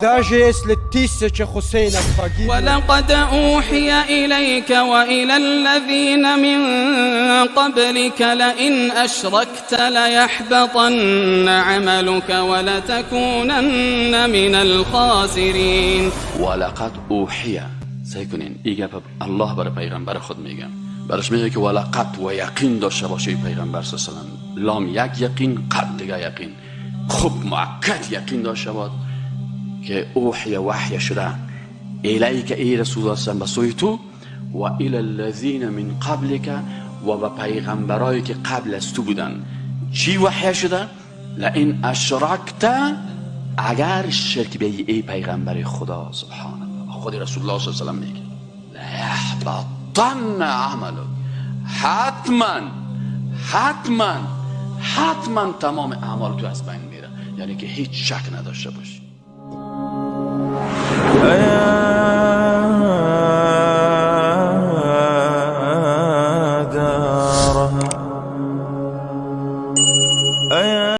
Даже если 1000 Хусейнов погибли. ولقد أوحي إليك وإلى الذين من قبلك لئن أشركت ليحبطن عملك ولتكونن من الخاسرين. ولقد اوحی سعی کنین این گپ الله برای پیغمبر خود میگم، برش میگه که ولقد و یقین داشته باشه پیغمبر صلی الله علیه و سلم. لام یک یقین، قد دیگه یقین، خوب مؤکد یقین داشته باش که اوحی وحی شده الیک ای رسول الله صلی الله علیه و تو و الی الذین من قبلک و به پیغمبرایی که قبل از تو بودن چی وحی شده؟ لئن اشرکت، اگر شرک بیایی ای پیغمبر خدا سبحان الله، خود رسول الله صلی الله علیه و میگه لیحبطن عملک، حتما تمام اعمال تو از بین میره، یعنی که هیچ شک نداشته باشی.